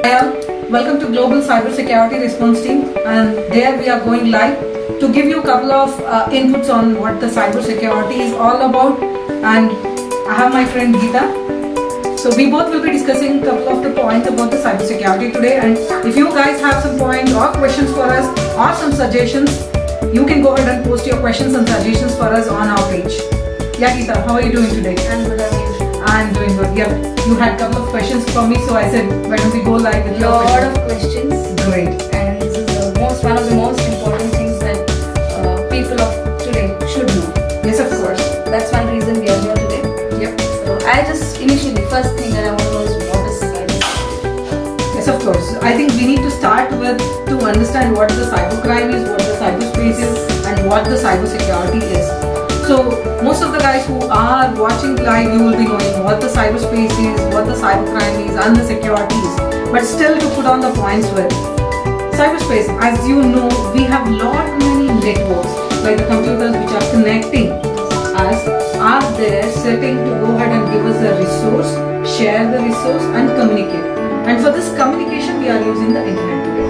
Hi all, welcome to Global Cybersecurity Response Team, and there we are going live to give you a couple of inputs on what the cybersecurity is all about. And I have my friend Geeta. So we both will be discussing a couple of the points about the cybersecurity today. And if you guys have some points or questions for us or some suggestions, you can go ahead and post your questions and suggestions for us on our page. Yeah, Geeta, how are you doing today? I'm good, how are you? I'm doing good. Yeah, you had a couple of questions for me, so I said, why don't we go live with your Lot questions? of questions, Great. and this is one of the most important things that people of today should know. Yes, of course. That's one reason we are here today. Yep. So I just initially first thing that I want to know is what is cybersecurity. Yes, of course. I think we need to start with to understand what the cybercrime is, what the cyberspace is, and what the cybersecurity is. So most of the guys who are watching live, you will be knowing what the cyberspace is, what the cybercrime is, and the security is. But still, to put on the points with cyberspace, as you know, we have lot many networks, like the computers which are connecting us, are there setting to go ahead and give us the resource, share the resource, and communicate. And for this communication, we are using the internet today.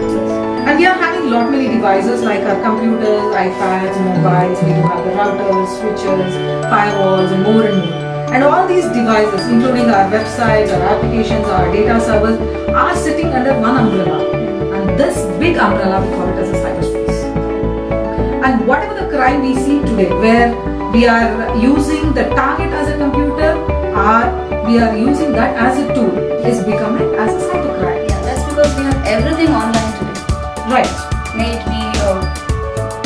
And we are having lot many devices like our computers, iPads, mobiles. We do have the routers, switches, firewalls, and more and more. And all these devices, including our websites, our applications, our data servers, are sitting under one umbrella. And this big umbrella, we call it as a cyberspace. And whatever the crime we see today, where we are using the target as a computer, or we are using that as a tool, is becoming as a cybercrime. Yeah, that's because we have everything online today. Right. May it be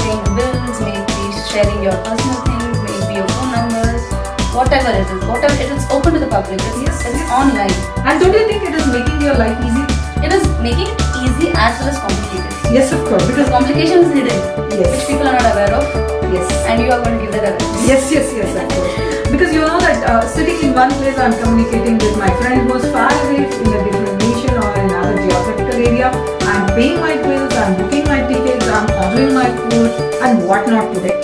paying bills, may it be sharing your personal things, may it be your phone numbers, whatever it is open to the public. It's online. And don't you think it is making your life easy? It is making it easy as well as complicated. Yes, of course. Because complication is hidden, Yes. which people are not aware of, Yes. and you are going to give that awareness. Yes, of course. Because you know that sitting in one place, I'm communicating with my friend who is far away in a different nation or in another geographical area. I'm paying my bills, I'm booking my tickets, I'm ordering my food and whatnot today.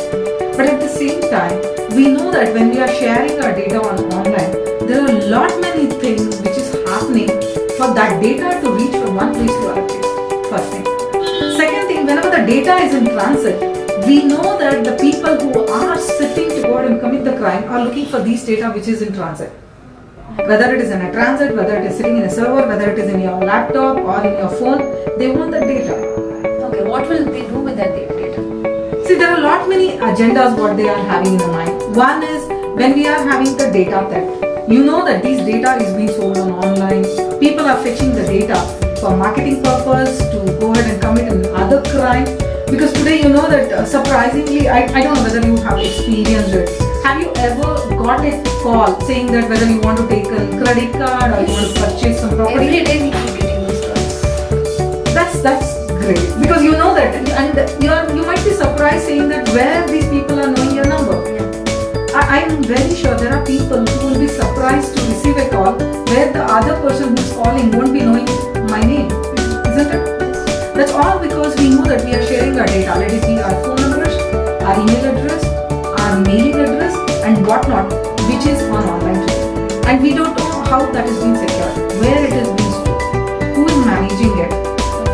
But at the same time, we know that when we are sharing our data online, there are a lot many things which is happening for that data to reach from one place to other place. First thing. Second thing, whenever the data is in transit, we know that the people who are sitting to go out and commit the crime are looking for these data which is in transit. Whether it is in a transit, whether it is sitting in a server, whether it is in your laptop or in your phone, they want the data. Okay, what will they do with that data? See, there are a lot many agendas what they are having in the mind. One is when we are having the data theft. You know that these data is being sold on online. People are fetching the data for marketing purpose to go ahead and commit another crime. Because today you know that surprisingly, I don't know whether you have experienced it. Have you ever got a call saying that whether you want to take a credit card or you want to purchase some property? Every day we keep getting those calls. That's great, because you know that, and you might be surprised saying that where these people are knowing your number. I am very sure there are people who will be surprised to receive a call where the other person who's calling won't be knowing my name, isn't it? That's all because we know that we are sharing our data, let it be our phone numbers, our email address, our mailing address, and whatnot, which is on online today. And we don't know how that is being secured, where it is being stored, who is managing it,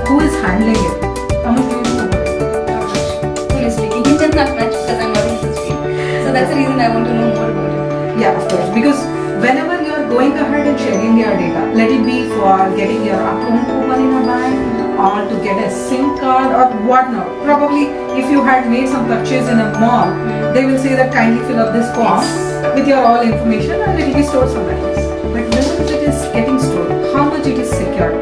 who is handling it. How much do you know about it? Who is speaking? Not much because I'm not in this field. So that's the reason I want to know more about it. Yeah, of course. Because whenever you are going ahead and sharing your data, let it be for getting your account open in a bank or to get a SIM card or whatnot. Probably if you had made some purchase in a mall, they will say that kindly fill up this form with your all information and it will be stored somewhere else. But where it is getting stored, how much it is secured,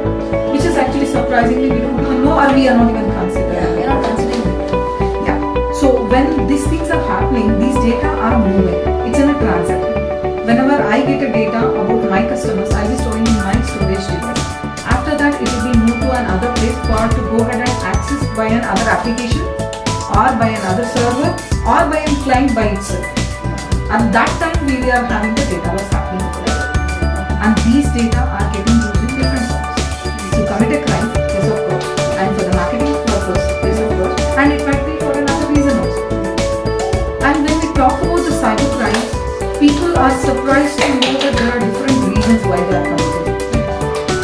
which is actually surprisingly we don't even know, or we are not even considering. We are not considering it. Yeah. So when these things are happening, these data are moving. It's in a transit. Whenever I get a data about my customers, I'll be storing in my storage device. After that, it will be moved to another place for to go ahead and access by another application or by another server or by a client by itself. And that time we are having the data was happening over there. And these data are getting used in different forms. To commit a crime, yes of course. And for the marketing purpose, yes of course. And it might be for another reason also. And when we talk about the cybercrime, people are surprised to know that there are different reasons why they are committed.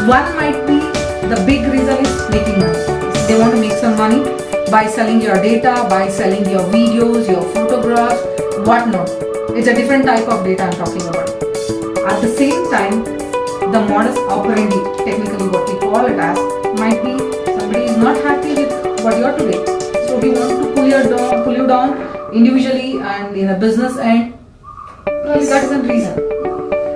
One might be the big reason is making money. They want to make some money by selling your data, by selling your videos, your photographs, whatnot. It's a different type of data I'm talking about. At the same time, the modus operandi, technically what we call it as, might be somebody is not happy with what you are today. So he wants to pull you down individually and in a business end. That is the reason.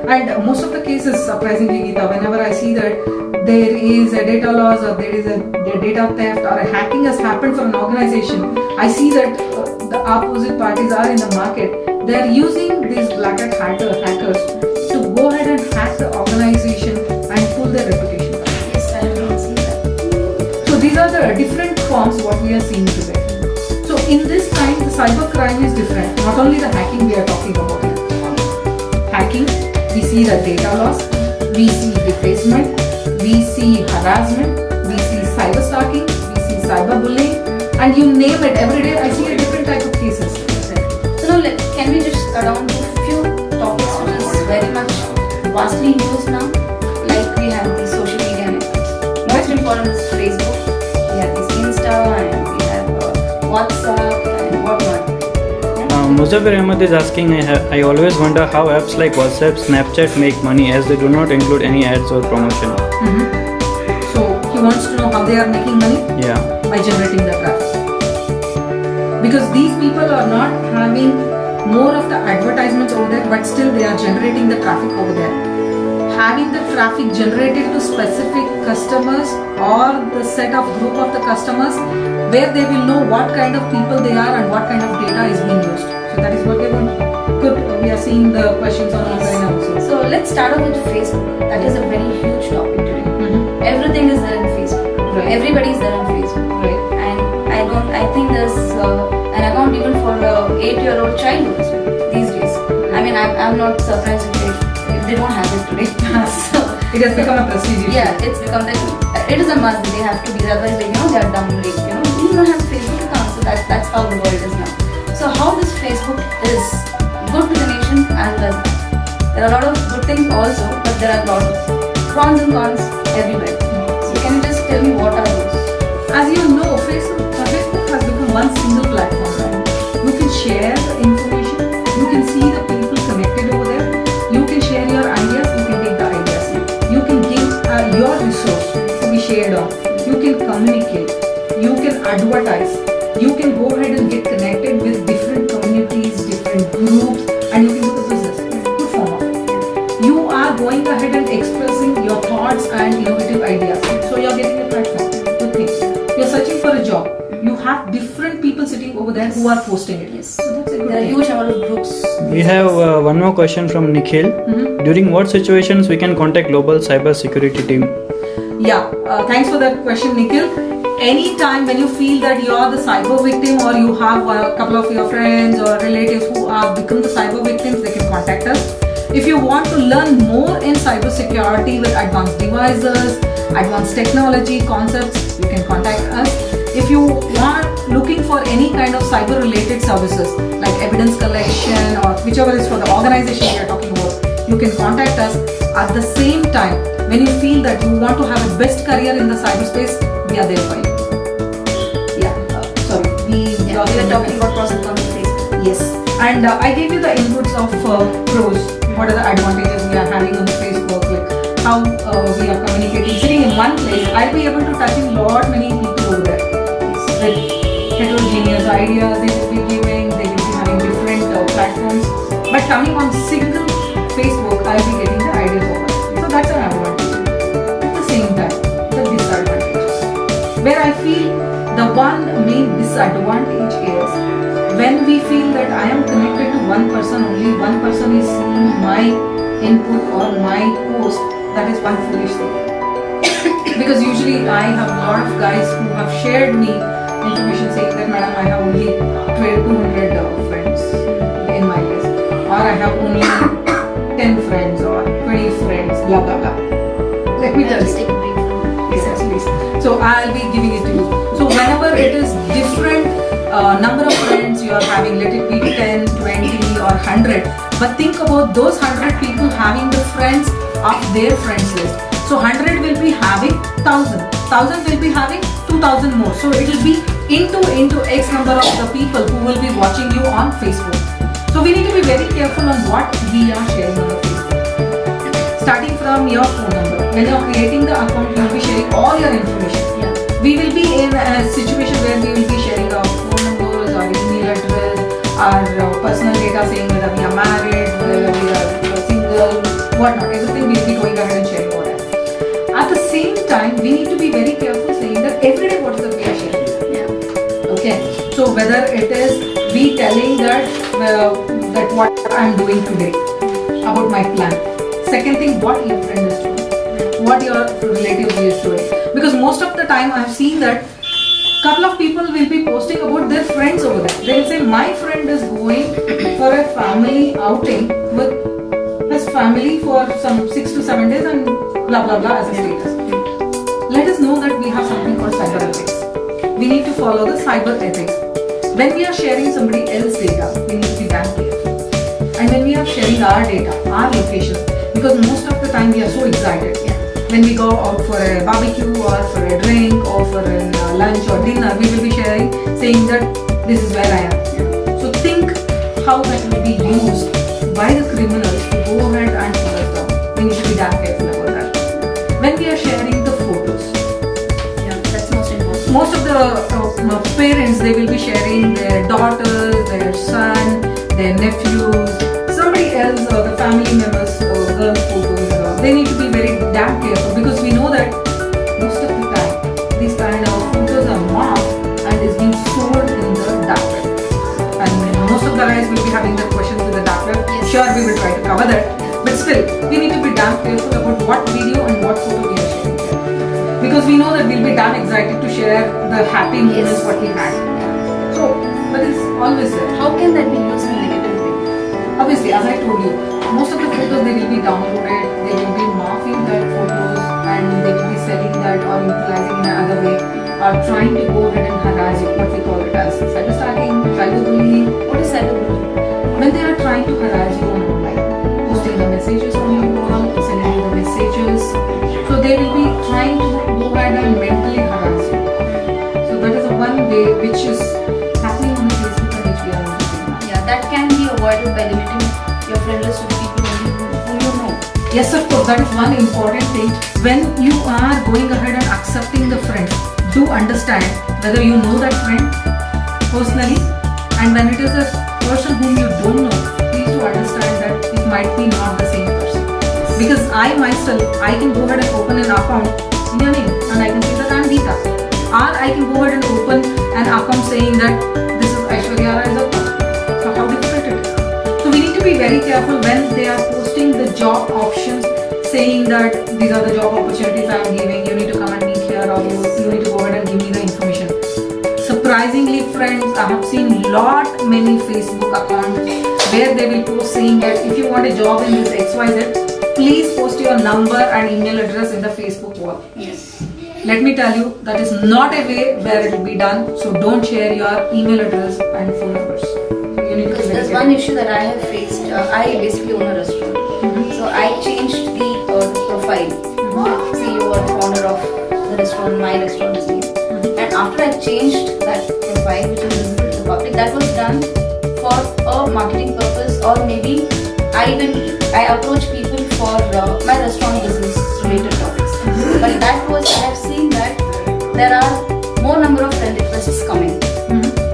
And most of the cases, surprisingly, Geeta, whenever I see that there is a data loss or there is a data theft or a hacking has happened for an organization, I see that the opposite parties are in the market. They are using these black hat hackers to go ahead and hack the organization and pull their reputation down. Yes, I have not seen that. So these are the different forms what we are seeing today. So in this time, the cyber crime is different. Not only the hacking we are talking about. Hacking, we see the data loss, we see defacement, we see harassment, we see cyber stalking, we see cyberbullying, and you name it. Every day I see a different type of cases. So now can we just cut down to a few topics which is very much vastly used now? Like we have the social media networks. Most important is Facebook. We have this Insta and we have WhatsApp and whatnot. Muzaffar Ahmed is asking, I always wonder how apps like WhatsApp, Snapchat make money as they do not include any ads or promotion. So he wants to know how they are making money? Yeah. By generating the traffic. Because these people are not having more of the advertisements over there, but still they are generating the traffic over there. Having the traffic generated to specific customers or the set of group of the customers where they will know what kind of people they are and what kind of data is being used. So that is what they want. Good, we are seeing the questions on online also. So let's start off with Facebook. That is a very huge topic today. Everything is there in Facebook. Right. Everybody is there on Facebook. Right. And I think there's an account even for an 8-year-old child also these days. I mean, I'm not surprised if they don't have it today. So It has become a prestige issue. yeah, it's become that it is a must. They have to be, otherwise they they are dumb. Like, you don't have a Facebook account. So that's how the world is now. So how this Facebook is good to the nation and well. There are a lot of good things also, but there are a lot of pros and cons everywhere. So can you just tell me what are those? As you know, Facebook has become one single platform. Right? You can share the information, you can see the people connected over there, you can share your ideas, you can take the ideas, you can give your resource to be shared on, you can communicate, you can advertise, you can go ahead and get connected with different communities, different groups, and you can do the business. Good form of it. You are going ahead and expressing your thoughts and innovative ideas. So you are getting a platform. Good thing. You're searching for a job. You have different people sitting over there who are posting it. Yes. So that's a good There are thing. huge number of groups. We have one more question from Nikhil. During what situations we can contact global cyber security team? Yeah, thanks for that question, Nikhil. Anytime when you feel that you are the cyber victim or you have a couple of your friends or relatives who have become the cyber victims, they can contact us. If you want to learn more in cyber security with advanced devices, advanced technology concepts, you can contact us. If you are looking for any kind of cyber related services like evidence collection or whichever is for the organization we are talking about, you can contact us. At the same time, when you feel that you want to have a best career in the cyberspace, we are there for you. Yeah, sorry, we Yeah, we were talking about pros and cons of Facebook. Yes, and I gave you the inputs of pros. What are the advantages we are having on Facebook? Like how we are communicating. Sitting in one place, I'll be able to touch in lot many people over there with heterogeneous ideas they will be giving. They will be having different platforms. But coming on single Facebook, I'll be getting the ideas over there. So that's an advantage. At the same time, the disadvantages, where I feel the one main disadvantage is when we feel that I am connected to one person, only one person is seeing my input or my post, that is one foolish thing. Because usually I have a lot of guys who have shared me information saying that madam, I have only 200 friends in my list, or I have only 10 friends or 20 friends, blah blah blah. Let me tell Let's you. take a break from this. Yes, please. So I'll be giving it to you. So whenever it is different number of friends you are having, let it be 10, 20 or 100. But think about those 100 people having the friends of their friends list. So 100 will be having 1,000 will be having 2,000 more. So it will be into X number of the people who will be watching you on Facebook. So we need to be very careful on what we are sharing on the Facebook. Starting from your phone number. When you are creating the account, you will be sharing all your information. Yeah. We will be in a situation where we will be sharing our phone numbers, our email address, our personal data saying whether we are married, whether we are single, whatnot. Everything we will be going ahead and sharing all that. At the same time, we need to be very careful saying that every day what is the we are sharing. Yeah. Okay. So whether it is we telling that that what I am doing today about my plan. Second thing, what your friend is doing, what your relative is doing. Because most of the time I have seen that couple of people will be posting about their friends over there. They will say my friend is going for a family outing with his family for some 6 to 7 days and blah blah blah as a status. Let us know that we have something called cyber ethics. We need to follow the cyber ethics. When we are sharing somebody else's data, we need to be damn careful. And when we are sharing our data, our locations, because most of the time we are so excited. When we go out for a barbecue or for a drink or for a lunch or dinner, we will be sharing, saying that this is where I am. So think how that will be used by the criminals to go ahead and pull us down. We need to be damn careful about that. When we are sharing the photos, Yeah, that's most important. most of the parents, they will be sharing their daughters, their son, their nephews, somebody else or the family members, girl photos. They need to be very damn careful because we know that most of the time these kind of photos are marked and is being sold in the dark web. And most of the guys will be having the questions in the dark web. Yes. Sure, we will try to cover that. But still, we need to be damn careful about what video and what photo we are sharing here. Because we know that we'll be damn excited to share the happy moments Yes. what we had. So, but it's always there. How can that be used in a negative way? Obviously, as I told you, most of the photos they will be downloaded, they will be morphing that photos and they will be selling that or utilizing in another way or trying to go ahead and harass you, what we call it as cyber stalking, cyberbullying. What is cyberbullying? When they are trying to harass you on online, posting the messages on your wall, sending you the messages, so they will be trying to go ahead and mentally harass you. So that is the one way which is happening on the Facebook and which we are not doing. Yeah, that can be avoided by limiting your friend list to the people whom you know. Yes, of course, that is one important thing. When you are going ahead and accepting the friend, do understand whether you know that friend personally, and when it is a person whom you don't know, please do understand that it might be not the same person. Because I myself, I can go ahead and open an account in your name and I can say that I am Geeta. Or I can go ahead and open an account saying that this is Aishwarya Rai's account. So how difficult it is. So we need to be very careful when they are posting the job options, saying that these are the job opportunities I am giving, you need to come and meet here or you need to go ahead and give me the information. Surprisingly friends, I have seen many Facebook accounts where they will post saying that if you want a job in this XYZ, please post your number and email address in the Facebook wall. Yes. Let me tell you, that is not a way where it will be done. So don't share your email address and phone numbers. So you need to be very There's careful. one issue that I have faced. I basically own a restaurant. So I changed the profile. CEO or founder of the restaurant, my restaurant is name. And after I changed that profile, which was visible to the public, that was done for a marketing purpose, or maybe I approach people for my restaurant business related topics. But that was, I have seen that there are more number of friend requests coming.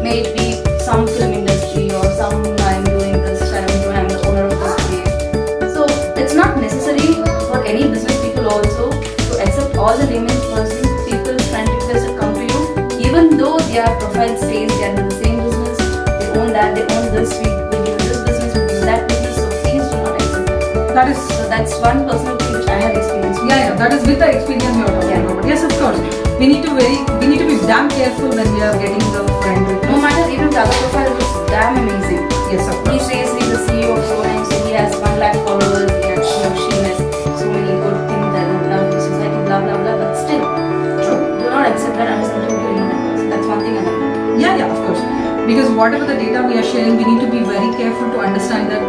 May it be some film industry or some I'm doing this, I'm the owner of this place. So it's not necessary for any business people also to accept all the layman person people's friend requests that come to you, even though their profile says they are in the same business, they own that, they own this, we give this business, we give that business. So please do not accept that. That is, So that's one personal thing which I have experienced. yeah, that is with the experience you are talking Yeah. about. Yes, of course. We need to be damn careful when we are getting the friend request. No matter even the other profile looks damn amazing. Yes, of He course. says he's the CEO of so and so, he has 1 lakh followers, he has, she has so many good things that have done for society, blah blah blah, but still, do not accept that as something to you that person. That's one thing I have. Yeah, of course. Because whatever the data we are sharing, we need to be very careful to understand that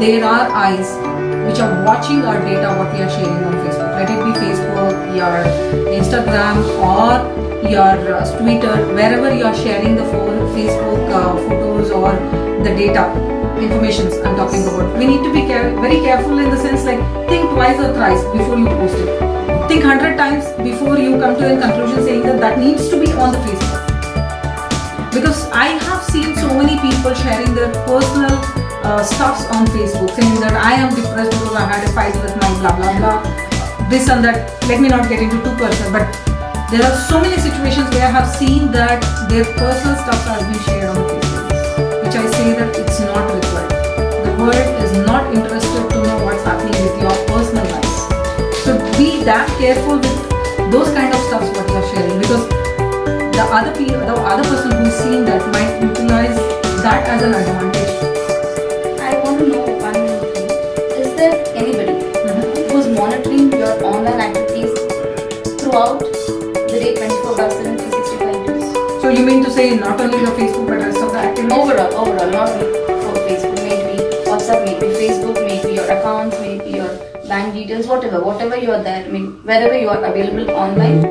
there are eyes which are watching our data, what we are sharing on Facebook. Let it be Facebook, your Instagram, or your Twitter, wherever you are sharing the Facebook photos or the data, informations I'm talking about. We need to be very careful in the sense like think twice or thrice before you post it. Think 100 times before you come to a conclusion saying that that needs to be on the Facebook. Because I have seen so many people sharing their personal stuffs on Facebook, saying that I am depressed because I had a fight with my blah blah blah, this and that. Let me not get into too personal, but there are so many situations where I have seen that their personal stuff has been shared on Facebook, which I say that it's not required. The world is not interested to know what's happening with your personal life. So be that careful with those kind of stuffs what you are sharing, because the other person who is seeing that might utilize that as an advantage. I want to know one more thing. Is there anybody who's monitoring your online activities throughout the day, 24 by 7, 365 days? So you mean to say not only the Facebook but rest of the activities? Overall, not only for Facebook, maybe WhatsApp, maybe Facebook, maybe your accounts, maybe your bank details, whatever you are there, I mean, wherever you are available online,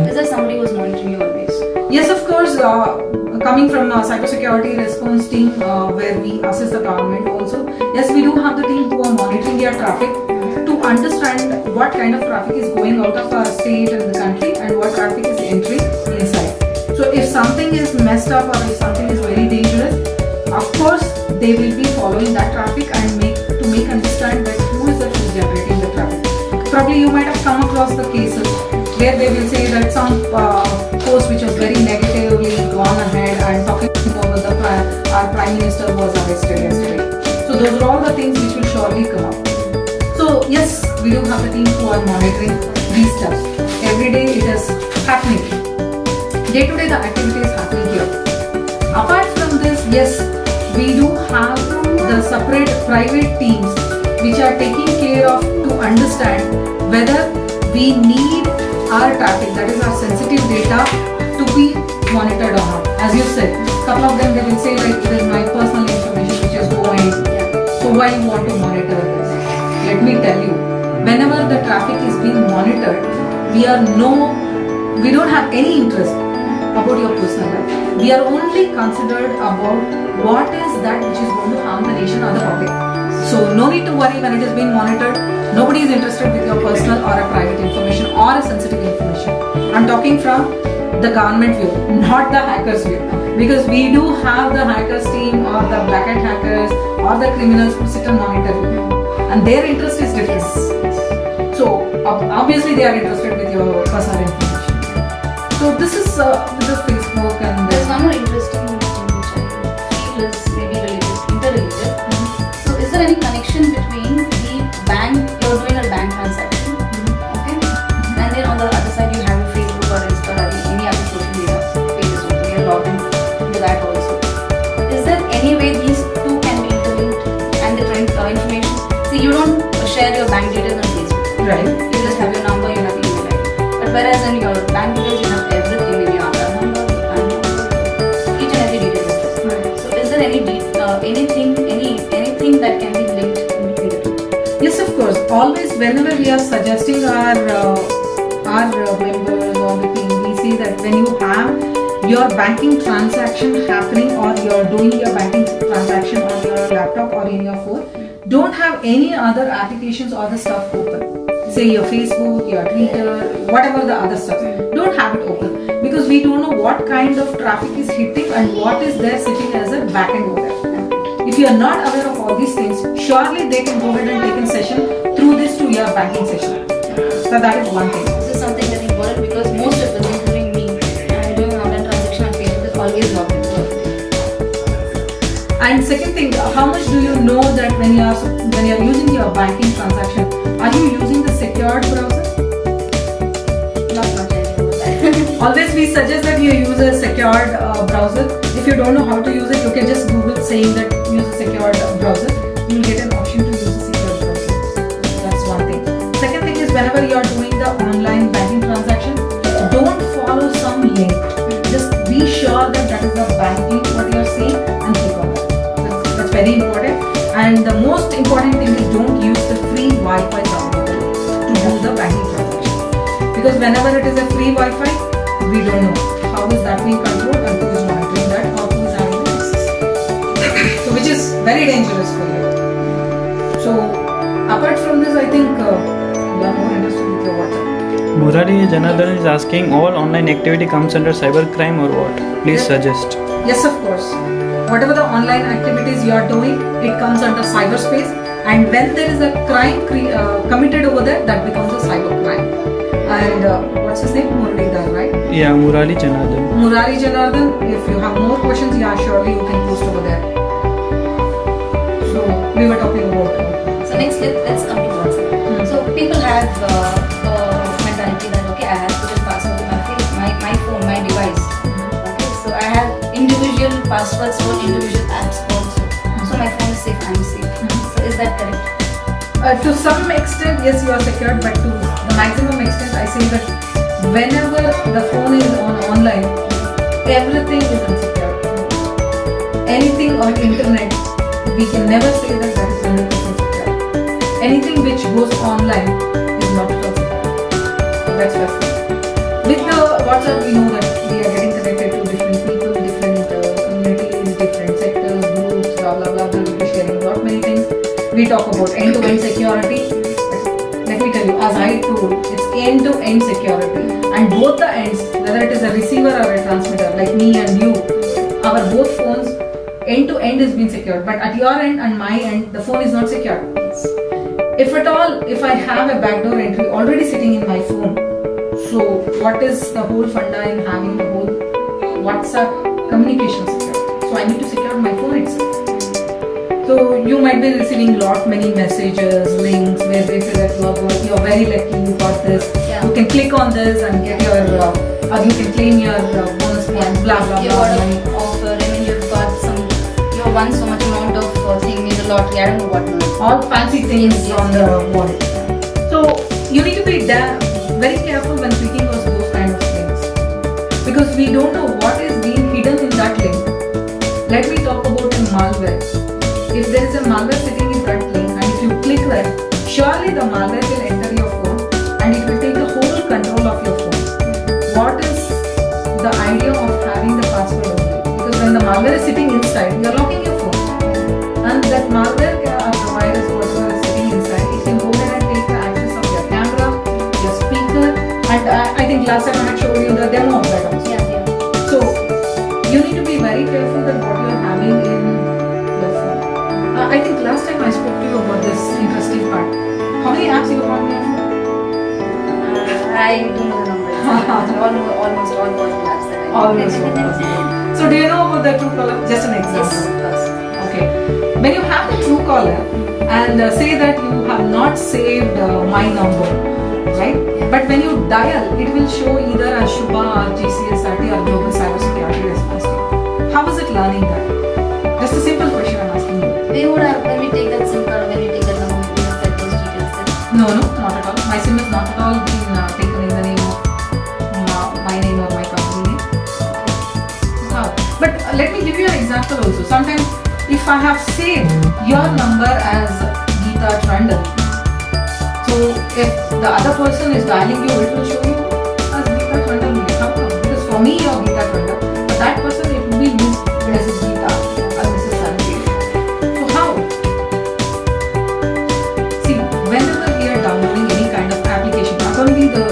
is there somebody who's monitoring you always? Yes, of course. Coming from a cybersecurity response team where we assist the government also. Yes, we do have the team who are monitoring their traffic to understand what kind of traffic is going out of our state and the country and what traffic is entering inside. So if something is messed up or if something is very dangerous, of course they will be following that traffic and make understand that who is generating the traffic. Probably you might have come across the cases where they will say that some post which was very negatively gone ahead and talking about our Prime Minister was arrested yesterday. So those are all the things which will surely come up. So yes, we do have the team who are monitoring these steps. Every day it is happening. Day to day the activity is happening here. Apart from this, yes, we do have the separate private teams which are taking care of to understand whether we need our traffic, that is our sensitive data, to be monitored or not. As you said, couple of them they will say like it is my personal information which is going. So why you want to monitor this? Let me tell you, whenever the traffic is being monitored, we don't have any interest about your personal life. We are only considered about what is that which is going to harm the nation or the public. So no need to worry when it is being monitored. Nobody is interested with your personal or a private information or a sensitive information. I'm talking from the government view, not the hackers view. Because we do have the hackers team or the black hat hackers or the criminals who sit and monitor you. And their interest is different. So obviously they are interested with your personal information. So this is with the Facebook and There's one more interesting thing which I feel is maybe interrelated. So is there any connection between the bank, you're doing a bank transaction, okay? And then on the other side you have a Facebook or Insta or any other social media pages, you're logged into that also. Is there any way these two can be interlinked and the information? See, you don't share your bank details on Facebook. right. You just have your number, you have your email ID. But whereas in your bank details, you have everything, maybe your Aadhaar number, your PAN number, each and every detail is there. Right. So is there anything that can be linked in between the two? Yes, of course. Always, whenever we are suggesting our members or the team, we say that when you have your banking transaction happening or you're doing your banking transaction on your laptop or in your phone, don't have any other applications or the stuff open. Say your Facebook, your Twitter, whatever the other stuff. Don't have it open because we don't know what kind of traffic is hitting and what is there sitting as a backend over there. If you are not aware of all these things, surely they can go ahead and take a session through this to your banking session. So that is one thing. This is something very important because most of us, including me, I'm doing an online transaction on Facebook is always logged in. And second thing, how much do you know that when you are using your banking transaction, are you using the secured browser? Not much I know that. Always we suggest that you use a secured browser. If you don't know how to use it, you can just Google saying that use a secured browser. You will get an option to use a secured browser. That's one thing. Second thing is whenever you are doing the online banking transaction, don't follow some link. Just be sure that that is the bank link what you are seeing and click on that. That's very important. And the most important thing is don't use the free Wi-Fi available to do the banking transaction. Because whenever it is a free Wi-Fi, we don't know how is that being controlled and who is monitoring that or who is having the access. So which is very dangerous for you. So apart from this, I think you are more interested with your WhatsApp. Murali Janardhan is asking, all online activity comes under cybercrime or what? Please suggest. Yes, of course. Whatever the online activities you are doing, it comes under cyberspace. And when there is a crime committed over there, that becomes a cybercrime. And what's his name? Muralidhar, right? Yeah, Murali Janardhan. Murali Janardhan. If you have more questions, yeah, surely you can post over there. So we were talking about. So next, let's come to WhatsApp. So people have mentality that okay, I have to just password to my phone, my device. Okay, so I have individual passwords for individual apps also. So my phone is safe, I'm safe. So is that correct? To some extent, yes, you are secured, but to the maximum extent, I say that whenever the phone is online, everything is unsecure. Anything on internet, we can never say that that is 100% secure. Anything which goes online is not at all secure. So that's first thing. With the WhatsApp, we know that we are getting connected to different people, different communities, different sectors, groups, blah blah blah. We will be sharing lot many things. We talk about end-to-end security. Let me tell you, as I told, it's end-to-end security, and both the ends, whether it is a receiver or a transmitter, like me and you, our both phones, end-to-end is being secured. But at your end and my end, the phone is not secure. If at all, if I have a backdoor entry already sitting in my phone, so what is the whole funda in having the whole WhatsApp communication secure? So I need to secure my phone itself. So you might be receiving many messages, links where they say that you are very lucky, you got this. Yeah. You can click on this and get your, you can claim your bonus points, blah blah You blah. got money. an offer, I mean you've got you have won so much amount of thing in the lottery, I don't know what now. All fancy things Yes. on the wall. So you need to be very careful when clicking on those kind of links, because we don't know what is being hidden in that link. Let me talk about a malware. If there is a malware sitting in that link and if you click that, surely the malware will enter your phone and it will take the whole control of your phone. What is the idea of having the password only? Because when the malware is sitting inside, you are locking your phone, and that malware the virus whatever is sitting inside, it can go ahead and take the access of your camera, your speaker, and I think last time I had showed you the demo of that also. Yeah. So you need to be very careful that what you are having in your phone. I think last time I spoke to you about this interesting part. How many apps you have on your phone? I don't know the number. almost all possible apps that I Almost all possible. So do you know about the Truecaller? Just an example. Yes, of course. Okay. When you have the Truecaller and say that you have not saved my number, right? But when you dial, it will show either as Shubha or GCSRT or Global Cybersecurity Response Team. How is it learning that? Just a simple question I'm asking you. When we take that SIM card, when we take that number, we have fed those details there. No, not at all. My SIM is not at all being taken in the name of my name or my company name. How? But let me give you an example also. Sometimes if I have saved your number as Geeta Trandal, so if the other person is dialing you, it will show you as Geeta Trandal. How come? Because for me you're Geeta Trandal, but that person it will be Miss Mrs. Geeta or Mrs. Sanjay. So how? See, whenever we are downloading any kind of application, not only the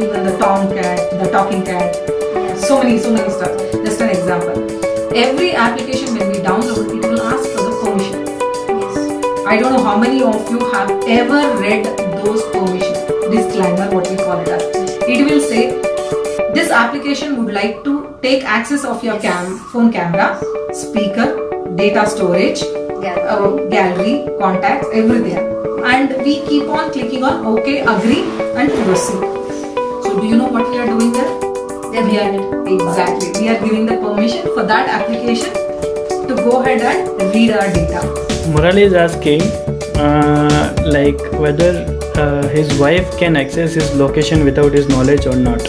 even the Tomcat, the Talking Cat, so many stuff. Just an example. Every application when we download, it will ask for the permission. Yes. I don't know how many of you have ever read those permission disclaimer, what we call it as. It will say this application would like to take access of your phone camera, speaker, data storage, gallery, contacts, everything. And we keep on clicking on OK, agree and proceed. So do you know what we are doing there? Exactly. We are giving the permission for that application to go ahead and read our data. Murali is asking whether his wife can access his location without his knowledge or not.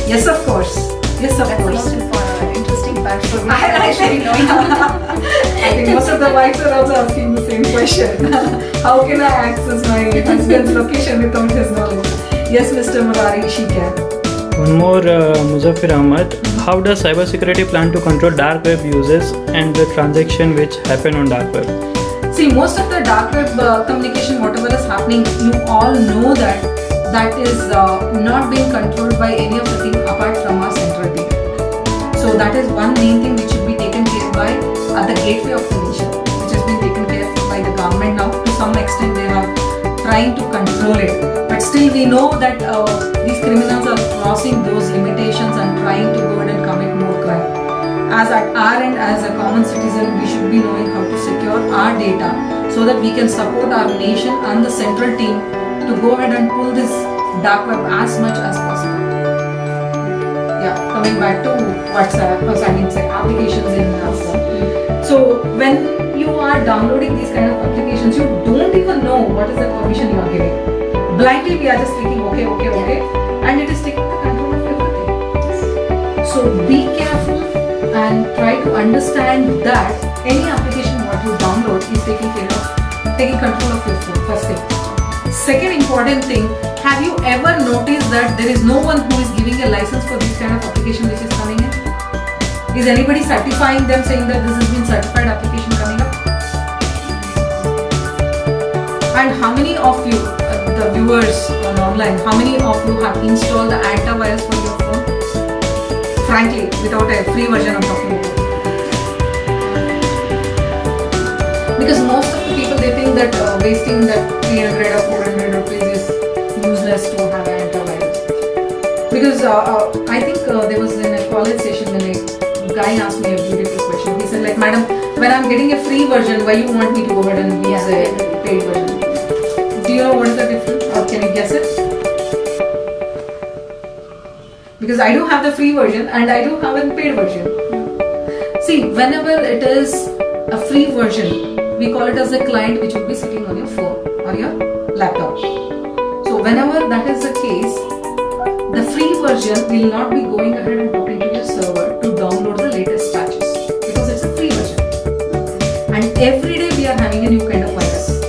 Yes, of course. Yes, of That's the course. most important. an interesting fact for me. I I should be knowing. I think most of the wives are also asking the same question. How can I access my husband's location without his knowledge? Yes, Mr. Murari, she can. One more, Muzaffir Ahmad. How does cybersecurity plan to control dark web users and the transaction which happen on dark web? See, most of the dark web communication, whatever is happening, you all know that is not being controlled by any of the thing apart from our central team. So that is one main thing which should be taken care by at the gateway of the nation, which has been taken care of by the government now. To some extent, they are trying to control it, but still we know that these criminals are crossing those limitations and trying to go ahead and commit more crime. As at our end, as a common citizen, we should be knowing how to secure our data so that we can support our nation and the central team to go ahead and pull this dark web as much as possible. Yeah, coming back to WhatsApp, applications in WhatsApp. So when you are downloading these kind of applications, you don't even know what is the permission you are giving. Blindly, we are just clicking okay, and it is taking the control of everything. So be careful and try to understand that any application what you download is taking control of your phone, first thing. Second important thing, have you ever noticed that there is no one who is giving a license for this kind of application which is coming in? Is anybody certifying them, saying that this has been certified application coming up? And how many of you, the viewers on online, how many of you have installed the antivirus for your phone? Frankly, without a free version I'm talking about. Because most of the people, they think that wasting that 300 or 400 rupees is useless to have an antivirus. Because I think there was in a college session when a guy asked me a beautiful question. He said like, madam, when I'm getting a free version, why you want me to go ahead and use a paid version? Do you know what is the difference, or can you guess it? Because I do have the free version and I do have a paid version. See, whenever it is a free version, we call it as a client which will be sitting on your phone or your laptop. So whenever that is the case, the free version will not be going ahead and talking to your server to download the latest patches because it's a free version. And every day we are having a new kind of virus.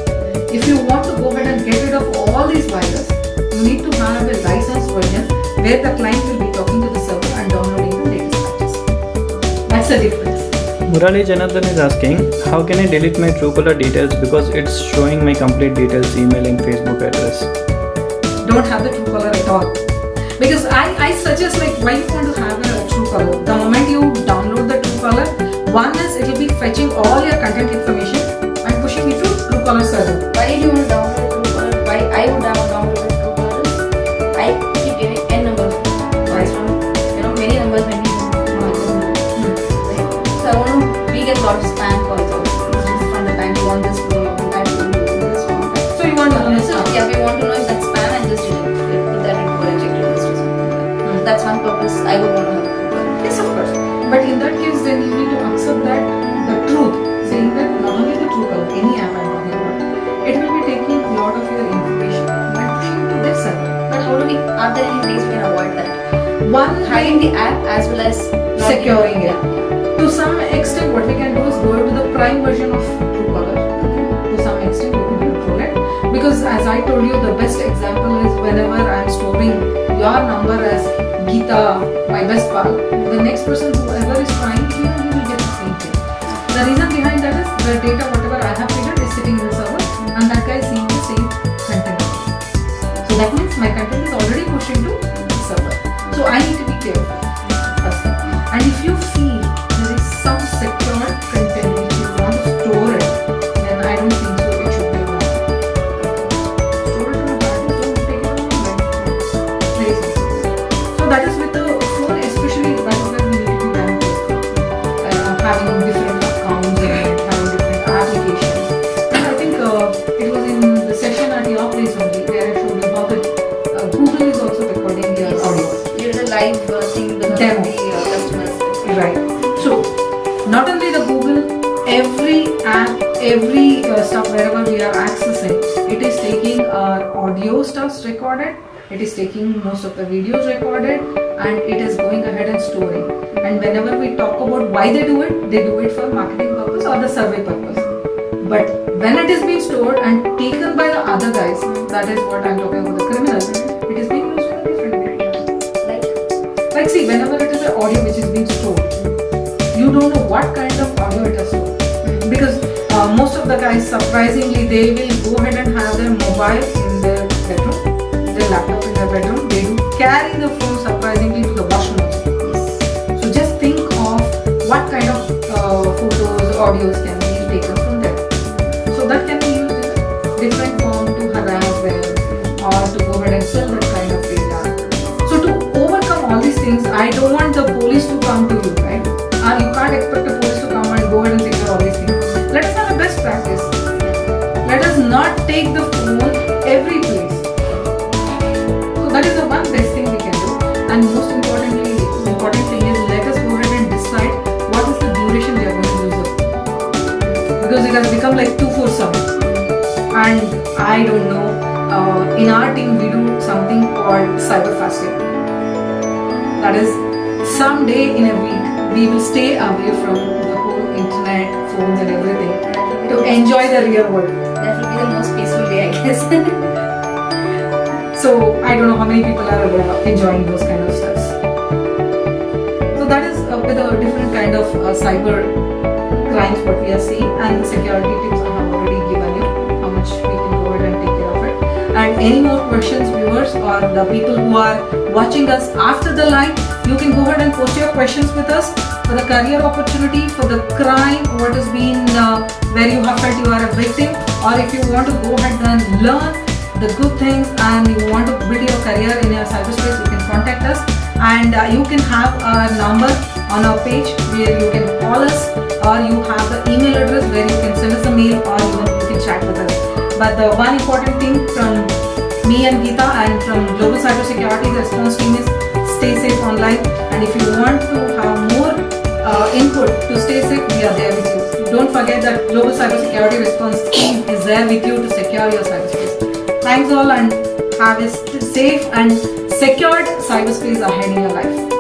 If you want to go ahead and get rid of all these viruses, you need to have a licensed version where the client will be talking to the server and downloading the latest patches. That's the difference. Murali Janardhan is asking, how can I delete my Truecaller details because it's showing my complete details, email and Facebook address? Don't have the Truecaller at all. Because I suggest like why you want to have a Truecaller. The moment you download the Truecaller, one is it will be fetching all your content information and pushing it to Truecaller server. Why do you want to download Truecaller? Why I would download Truecaller is I keep getting n numbers. Right. Many numbers when you so I want to, we get a lot of spam calls also from the bank. You want this loan, you want that loan, you want this one. So you want to know So yeah, we want to know if that's spam and just put that into a rejected list or something like that. That's one purpose I would want to have a Truecaller. Yes, of course. But in that case, then you need to accept that the truth, saying that not only the Truecaller, any app I'm talking about, it will be taking a lot of your information and pushing it to their server. But how do we, are there any ways we can avoid that? One, Having the app as well as not securing it. Yeah. To some extent, what we can do is go to the prime version of Truecaller. To some extent, we can control it. Because as I told you, the best example is whenever I am storing your number as Geeta, my best pal, the next person, whoever is trying to, he will get the same thing. The reason behind that is the data, whatever I have figured, is sitting in the server and that guy is seeing the same content. So that means my content is already pushed into the server. So I need to be careful. First thing. And if you feel there is some secure content which you want to store it, then I don't think so it should be allowed. Store it in a hard disk, don't take it on your line. Very simple. So that is with the phone, especially that is where we need to be very careful. Having different accounts in it, having different applications. And I think it was in the session at your place only where I showed you how that Google is also recording your audio. You did a live thing with Demo. the customers. Right. So, not only the Google, every app, every stuff wherever we are accessing, it is taking our audio stuffs recorded, it is taking most of the videos recorded, and it is going ahead and storing. And whenever we talk about why they do it for marketing purpose or the survey purpose. But when it is being stored and taken by the other guys, that is what I'm talking about, the criminals, it is being used in a different way. Like see, whenever it is an audio which is being stored, you don't know what kind of audio it is stored. Because most of the guys, surprisingly, they will go ahead and have their mobile in their bedroom, their laptop in their bedroom. They do carry the phone surprisingly to the washroom also. So just think of what kind of photos, audios can be taken from there. So that can be used in a different form to harass them or to go ahead and sell that kind of data. So to overcome all these things, I don't want the police to come to you, right? You can't expect the police to come and go ahead and secure all these things. Let us have a best practice. Let us not take the phone every place. So that is the one best thing we can do. And most importantly, important thing is let us go ahead and decide what is the duration we are going to use it. Because it has become like 247. And I don't know, in our team we do something called cyber fasting. That is, someday in a week we will stay away from the whole internet, phones and everything to enjoy the real world. That will be the most peaceful day, I guess. So I don't know how many people are enjoying those kind of stuff. So that is with a different kind of cyber crimes what we are seeing, and the security tips I have already given you how much we can go ahead and take care of it. And any more questions, viewers, or the people who are watching us after the live, you can go ahead and post your questions with us for the career opportunity, for the crime, what has been where you have felt you are a victim, or if you want to go ahead and learn the good things and you want to build your career in your cyberspace, you can contact us. And you can have our number on our page where you can call us, or you have the email address where you can send us a mail, or even you can chat with us. But the one important thing from me and Geeta and from Global Cybersecurity, the response team is stay safe online. And if you want to have more input to stay safe, we are there with you. Don't forget that Global Cybersecurity response team is there with you to secure your cyberspace. Thanks all, and have a safe and secured cyberspace ahead in your life.